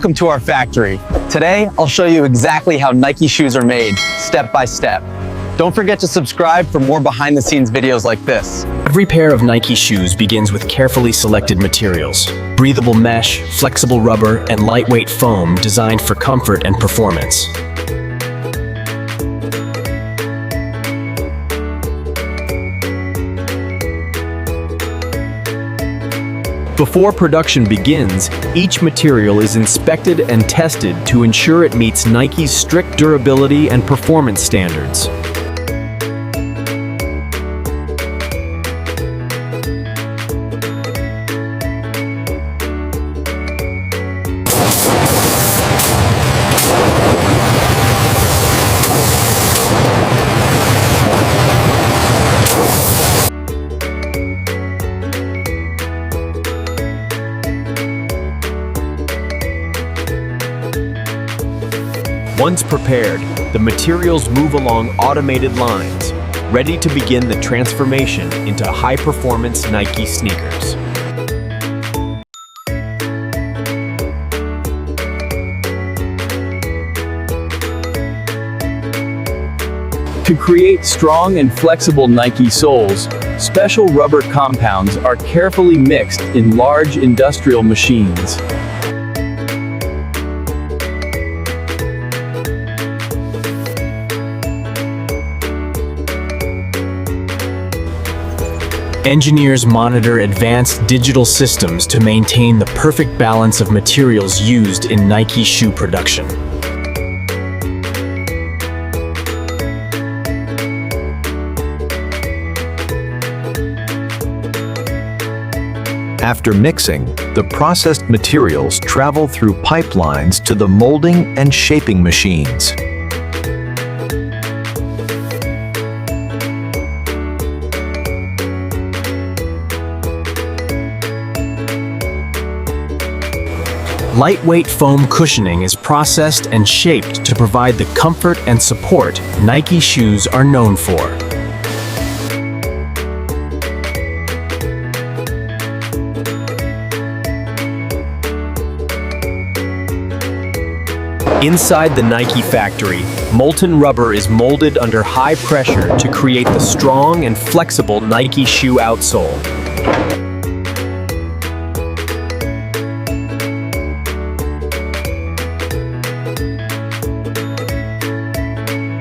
welcome to our factory. Today, I'll show you exactly how Nike shoes are made, step by step. Don't forget to subscribe for more behind-the-scenes videos like this. Every pair of Nike shoes begins with carefully selected materials: breathable mesh, flexible rubber, and lightweight foam designed for comfort and performance. Before production begins, each material is inspected and tested to ensure it meets Nike's strict durability and performance standards. Once prepared, the materials move along automated lines, ready to begin the transformation into high-performance Nike sneakers. To create strong and flexible Nike soles, special rubber compounds are carefully mixed in large industrial machines. Engineers monitor advanced digital systems to maintain the perfect balance of materials used in Nike shoe production. After mixing, the processed materials travel through pipelines to the molding and shaping machines. Lightweight foam cushioning is processed and shaped to provide the comfort and support Nike shoes are known for. Inside the Nike factory, molten rubber is molded under high pressure to create the strong and flexible Nike shoe outsole.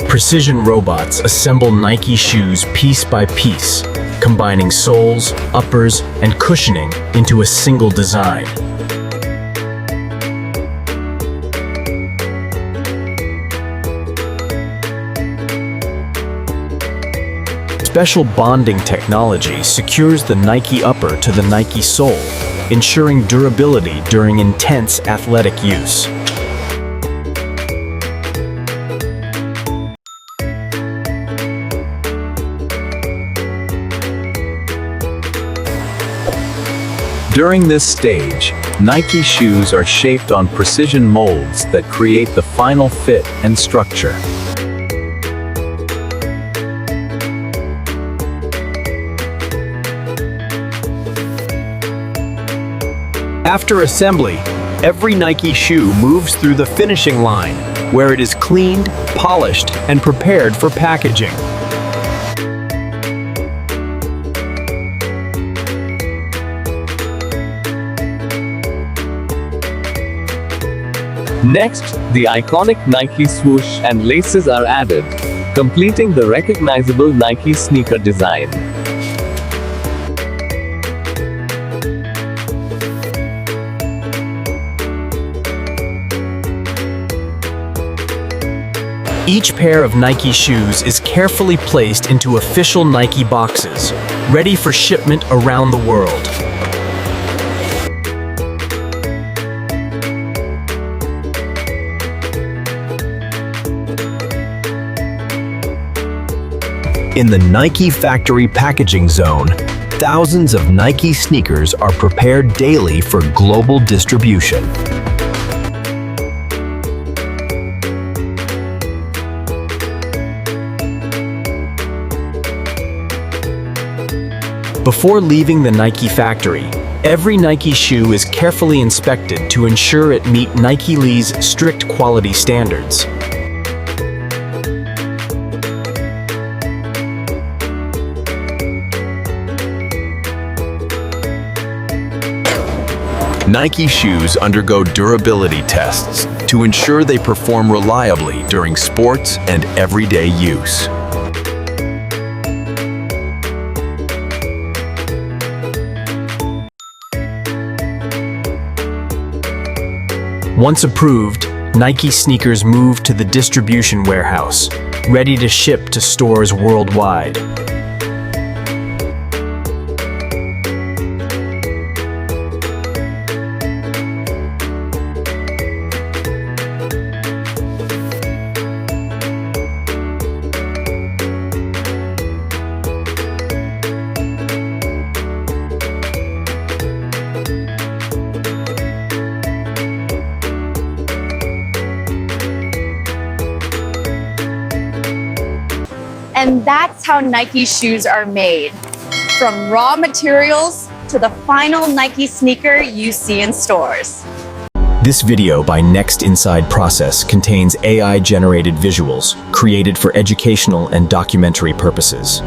Precision robots assemble Nike shoes piece by piece, combining soles, uppers, and cushioning into a single design. Special bonding technology secures the Nike upper to the Nike sole, ensuring durability during intense athletic use. During this stage, Nike shoes are shaped on precision molds that create the final fit and structure. After assembly, every Nike shoe moves through the finishing line, where it is cleaned, polished, and prepared for packaging. Next, the iconic Nike swoosh and laces are added, completing the recognizable Nike sneaker design. Each pair of Nike shoes is carefully placed into official Nike boxes, ready for shipment around the world. In the Nike factory packaging zone, thousands of Nike sneakers are prepared daily for global distribution. Before leaving the Nike factory, Every Nike shoe is carefully inspected to ensure it meets Nike Lee's strict quality standards. Nike shoes undergo durability tests to ensure they perform reliably during sports and everyday use. Once approved, Nike sneakers move to the distribution warehouse, ready to ship to stores worldwide. And that's how Nike shoes are made. From raw materials to the final Nike sneaker you see in stores. This video by Next Inside Process contains AI-generated visuals created for educational and documentary purposes.